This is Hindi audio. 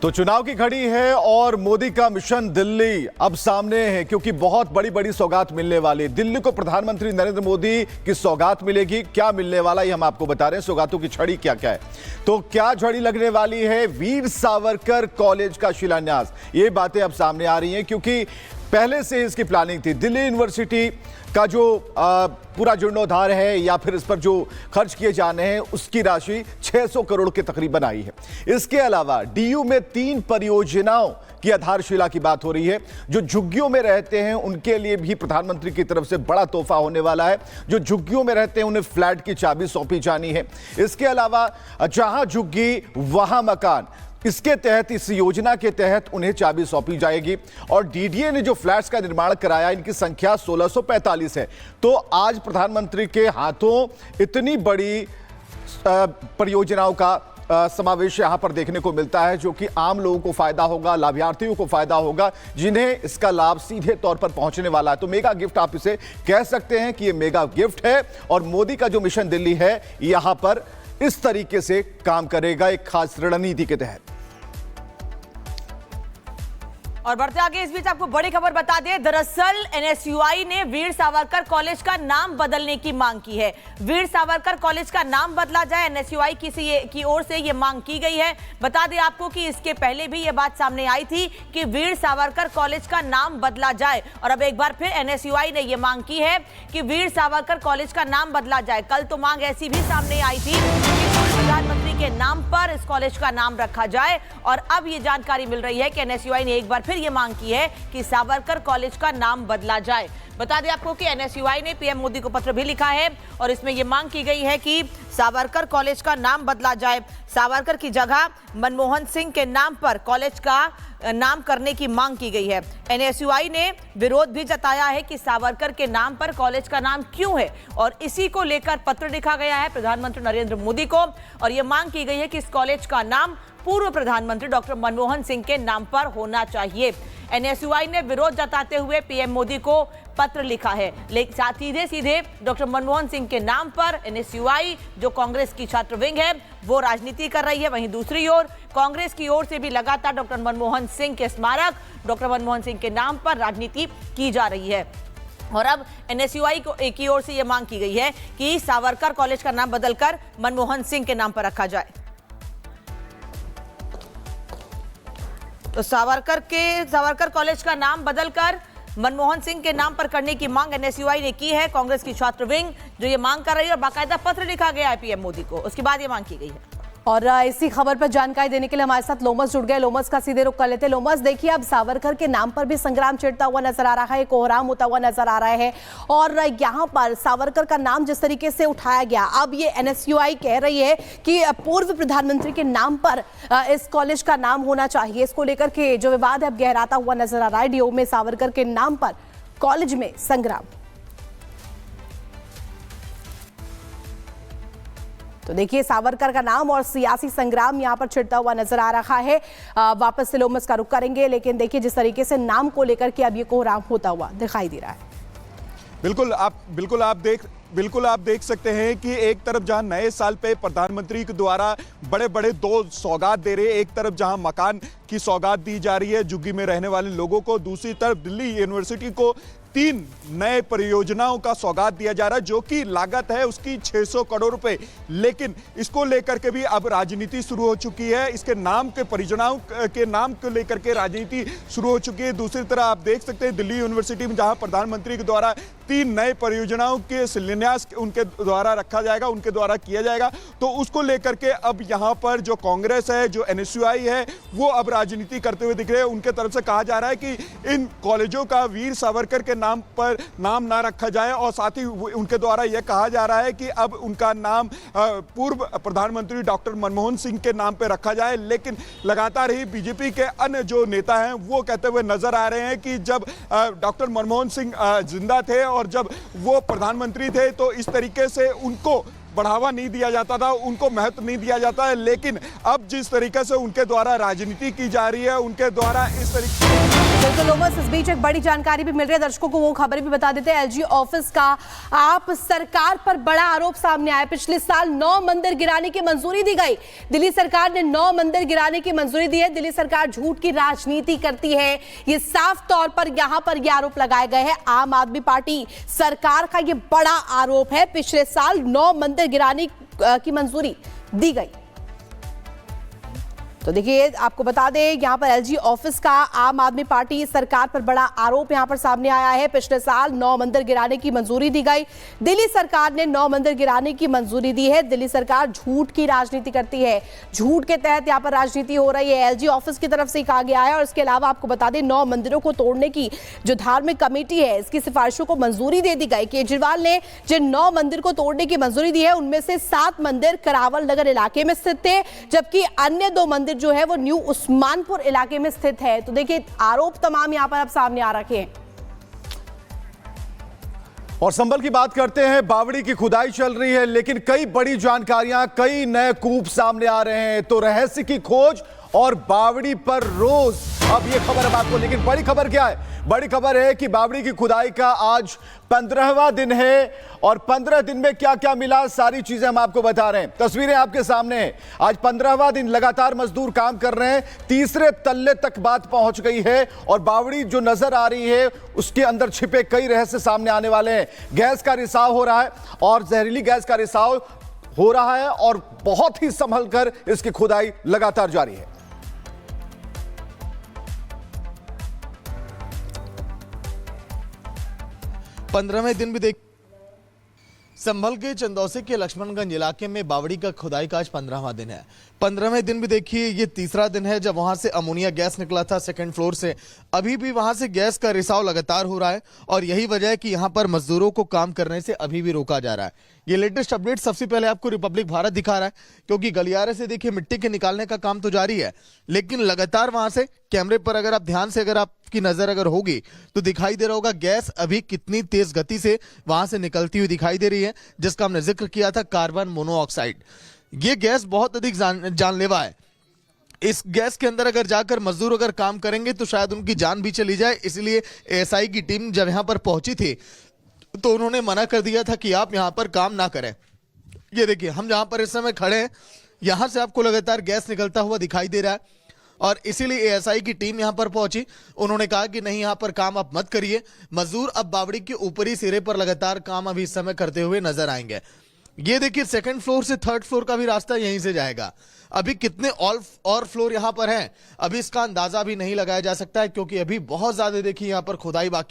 तो चुनाव की घड़ी है और मोदी का मिशन दिल्ली अब सामने है, क्योंकि बहुत बड़ी बड़ी सौगात मिलने वाली। दिल्ली को प्रधानमंत्री नरेंद्र मोदी की सौगात मिलेगी। क्या मिलने वाला ये हम आपको बता रहे हैं। सौगातों की छड़ी क्या क्या है, तो क्या झड़ी लगने वाली है। वीर सावरकर कॉलेज का शिलान्यास, ये बातें अब सामने आ रही हैं, क्योंकि पहले से इसकी प्लानिंग थी। दिल्ली यूनिवर्सिटी का जो पूरा जीर्णोद्धार है या फिर इस पर जो खर्च किए जाने हैं, उसकी राशि 600 करोड़ के तकरीबन आई है। इसके अलावा डीयू में 3 परियोजनाओं की आधारशिला की बात हो रही है। जो झुग्गियों में रहते हैं उनके लिए भी प्रधानमंत्री की तरफ से बड़ा तोहफा होने वाला है। जो झुग्गियों में रहते हैं उन्हें फ्लैट की चाबी सौंपी जानी है। इसके अलावा जहां झुग्गी वहां मकान, इसके तहत, इस योजना के तहत उन्हें चाबी सौंपी जाएगी। और डीडीए ने जो फ्लैट्स का निर्माण कराया, इनकी संख्या 1645 है। तो आज प्रधानमंत्री के हाथों इतनी बड़ी परियोजनाओं का समावेश यहां पर देखने को मिलता है, जो कि आम लोगों को फायदा होगा, लाभार्थियों को फायदा होगा, जिन्हें इसका लाभ सीधे तौर पर पहुंचने वाला है। तो मेगा गिफ्ट आप इसे कह सकते हैं कि यह मेगा गिफ्ट है। और मोदी का जो मिशन दिल्ली है, यहां पर इस तरीके से काम करेगा, एक खास रणनीति के तहत। और बढ़ते आगे, इस बीच आपको बड़ी खबर बता दें। दरअसल एनएसयूआई ने वीर सावरकर कॉलेज का नाम बदलने की मांग की है। वीर सावरकर कॉलेज का नाम बदला जाए, एनएसयूआई की ओर से यह मांग की गई है। बता दें आपको कि इसके पहले भी यह बात सामने आई थी कि वीर सावरकर कॉलेज का नाम बदला जाए। और अब एक बार फिर एनएसयूआई ने यह मांग की है कि वीर सावरकर कॉलेज का नाम बदला जाए। कल तो मांग ऐसी भी सामने आई थी कि प्रधानमंत्री के नाम पर इस कॉलेज का नाम रखा जाए। और अब यह जानकारी मिल रही है कि एनएसयूआई ने एक बार फिर यह मांग की है कि सावरकर कॉलेज का नाम बदला जाए। बता दें आपको कि एनएसयूआई ने पीएम मोदी को पत्र भी लिखा है और इसमें यह मांग की गई है कि सावरकर कॉलेज का नाम बदला जाए। सावरकर की जगह मनमोहन सिंह के नाम पर कॉलेज का नाम करने की मांग की गई है। एनएसयूआई ने विरोध भी जताया है कि सावरकर के नाम पर कॉलेज का नाम क्यों है, और इसी को लेकर पत्र लिखा गया है प्रधानमंत्री नरेंद्र मोदी को। और यह मांग की गई है कि इस कॉलेज का नाम पूर्व प्रधानमंत्री डॉक्टर मनमोहन सिंह के नाम पर होना चाहिए। एनएसयूआई ने विरोध जताते हुए पीएम मोदी को पत्र लिखा है, लेकिन सीधे सीधे डॉक्टर मनमोहन सिंह के नाम पर एनएसयूआई, जो कांग्रेस की छात्र विंग है, वो राजनीति कर रही है। वहीं दूसरी ओर कांग्रेस की ओर से भी लगातार डॉक्टर मनमोहन सिंह के स्मारक, डॉक्टर मनमोहन सिंह के नाम पर राजनीति की जा रही है। और अब एनएसयूआई की ओर से यह मांग की गई है कि सावरकर कॉलेज का नाम बदलकर मनमोहन सिंह के नाम पर रखा जाए। तो सावरकर कॉलेज का नाम बदलकर मनमोहन सिंह के नाम पर करने की मांग एनएसयूआई ने की है। कांग्रेस की छात्र विंग जो ये मांग कर रही है, और बाकायदा पत्र लिखा गया है पीएम मोदी को, उसके बाद ये मांग की गई है। और इसी खबर पर जानकारी देने के लिए हमारे साथ लोमस जुड़ गए। लोमस का सीधे रुख कर लेते हैं। लोमस, देखिए, अब सावरकर के नाम पर भी संग्राम छिड़ता हुआ नजर आ रहा है, कोहराम होता हुआ नजर आ रहा है। और यहाँ पर सावरकर का नाम जिस तरीके से उठाया गया, अब ये एनएसयूआई कह रही है कि पूर्व प्रधानमंत्री के नाम पर इस कॉलेज का नाम होना चाहिए। इसको लेकर के जो विवाद है अब गहराता हुआ नजर आ रहा है। डीयू में सावरकर के नाम पर कॉलेज में संग्राम। तो देखिए, सावरकर का नाम और सियासी संग्राम यहां पर छिड़ता हुआ नजर आ रहा है। वापस से लोमस का रुख करेंगे, लेकिन देखिए जिस तरीके से नाम को लेकर के अब ये कोहराम होता हुआ दिखाई दे रहा है। बिल्कुल आप देख सकते हैं कि एक तरफ जहां नए साल पे प्रधानमंत्री के द्वारा बड़े बड़े 2 सौगात दे रहे हैं, एक तरफ जहां मकान की सौगात दी जा रही है झुग्गी में रहने वाले लोगों को, दूसरी तरफ दिल्ली यूनिवर्सिटी को 3 नए परियोजनाओं का सौगात दिया जा रहा है, जो कि लागत है उसकी 600 करोड़ रुपए। लेकिन इसको लेकर के भी अब राजनीति शुरू हो चुकी है। इसके नाम के परियोजनाओं के नाम को लेकर के राजनीति शुरू हो चुकी है। दूसरी तरफ आप देख सकते हैं दिल्ली यूनिवर्सिटी में जहां प्रधानमंत्री के द्वारा 3 नए परियोजनाओं के शिलान्यास उनके द्वारा रखा जाएगा, उनके द्वारा किया जाएगा, तो उसको लेकर के अब यहां पर जो कांग्रेस है, जो एनएसयूआई है, वो अब राजनीति करते हुए दिख रहे हैं। उनके तरफ से कहा जा रहा है कि इन कॉलेजों का वीर सावरकर के नाम पर नाम ना रखा जाए, और साथ ही उनके द्वारा यह कहा जा रहा है कि अब उनका नाम पूर्व प्रधानमंत्री डॉक्टर मनमोहन सिंह के नाम पर रखा जाए। लेकिन लगातार ही बीजेपी के अन्य जो नेता हैं वो कहते हुए नजर आ रहे हैं कि जब डॉक्टर मनमोहन सिंह जिंदा थे और जब वो प्रधानमंत्री थे, तो इस तरीके से उनको बढ़ावा नहीं दिया जाता था, उनको महत्व नहीं दिया जाता है। लेकिन अब जिस तरीके से उनके द्वारा राजनीति की जा रही है, उनके द्वारा इस तरीके बिल्कुल लोमस, इस बीच एक बड़ी जानकारी भी मिल रही है दर्शकों को, वो खबर भी बता देते हैं। एलजी ऑफिस का आप सरकार पर बड़ा आरोप सामने आया। पिछले साल 9 मंदिर गिराने की मंजूरी दी गई। दिल्ली सरकार ने 9 मंदिर गिराने की मंजूरी दी है। दिल्ली सरकार झूठ की राजनीति करती है, ये साफ तौर पर यहां पर ये आरोप लगाए गए हैं। आम आदमी पार्टी सरकार का ये बड़ा आरोप है, पिछले साल 9 मंदिर गिराने की मंजूरी दी गई। तो देखिए आपको बता दें, यहां पर एलजी ऑफिस का आम आदमी पार्टी सरकार पर बड़ा आरोप यहां पर सामने आया है। पिछले साल 9 मंदिर गिराने की मंजूरी दी गई। दिल्ली सरकार ने 9 मंदिर गिराने की मंजूरी दी है। दिल्ली सरकार झूठ की राजनीति करती है, झूठ के तहत यहां पर राजनीति हो रही है, एलजी ऑफिस की तरफ से कहा गया है। और इसके अलावा आपको बता दें, 9 मंदिरों को तोड़ने की जो धार्मिक कमेटी है, इसकी सिफारिशों को मंजूरी दे दी गई। केजरीवाल ने जिन 9 मंदिर को तोड़ने की मंजूरी दी है, उनमें से 7 मंदिर करावल नगर इलाके में स्थित थे, जबकि अन्य 2 मंदिर जो है वो न्यू उस्मानपुर इलाके में स्थित है। तो देखिए आरोप तमाम यहां पर अब सामने आ रखे हैं। और संभल की बात करते हैं, बावड़ी की खुदाई चल रही है, लेकिन कई बड़ी जानकारियां, कई नए कूप सामने आ रहे हैं। तो रहस्य की खोज और बावड़ी पर रोज, अब ये खबर है आपको, लेकिन बड़ी खबर क्या है? बड़ी खबर है कि बावड़ी की खुदाई का आज 15वां दिन है और 15 दिन में क्या क्या मिला, सारी चीजें हम आपको बता रहे हैं। तस्वीरें आपके सामने हैं। आज 15वां दिन लगातार मजदूर काम कर रहे हैं, तीसरे तल्ले तक बात पहुंच गई है और बावड़ी जो नजर आ रही है उसके अंदर छिपे कई रहस्य सामने आने वाले हैं। गैस का रिसाव हो रहा है और जहरीली गैस का रिसाव हो रहा है और बहुत ही संभल कर इसकी खुदाई लगातार जारी है। 15वें दिन भी देख संभल के चंदौसी के लक्ष्मणगंज इलाके में बावड़ी का खुदाई का आज 15वां दिन है। 15वें दिन भी देखिए, ये तीसरा दिन है जब वहां से अमोनिया गैस निकला था सेकंड फ्लोर से। अभी भी वहां से गैस का रिसाव लगातार हो रहा है और यही वजह है कि यहां पर मजदूरों को काम करने से अभी भी रोका जा रहा है। ये लेटेस्ट अपडेट सबसे पहले आपको रिपब्लिक भारत दिखा रहा है, क्योंकि गलियारे से देखिए मिट्टी के निकालने का काम तो जारी है, लेकिन लगातार वहां से कैमरे पर अगर आप ध्यान से अगर आपकी नजर अगर होगी तो दिखाई दे रहा होगा गैस अभी कितनी तेज गति से वहां से निकलती हुई दिखाई दे रही है, जिसका हमने जिक्र किया था, कार्बन मोनोऑक्साइड। ये गैस बहुत अधिक जानलेवा है। इस गैस के अंदर अगर जाकर मजदूर अगर काम करेंगे तो शायद उनकी जान भी चली जाए। इसलिए एएसआई की टीम जब यहां पर पहुंची थी तो उन्होंने मना कर दिया था कि आप यहां पर काम ना करें। ये देखिए हम जहां पर इस समय खड़े हैं, यहां से आपको लगातार गैस निकलता हुआ दिखाई दे रहा है और इसीलिए एएसआई की टीम यहां पर पहुंची। उन्होंने कहा कि नहीं, यहां पर काम आप मत करिए। मजदूर अब बावड़ी के ऊपरी सिरे पर लगातार काम अभी इस समय करते हुए नजर आएंगे। ये देखिए सेकंड फ्लोर से थर्ड फ्लोर का भी रास्ता यहीं से जाएगा। अभी कितने और फ्लोर यहां पर हैं अभी इसका अंदाजा भी नहीं लगाया जा सकता है, क्योंकि अभी बहुत ज्यादा देखिए यहां पर खुदाई बाकी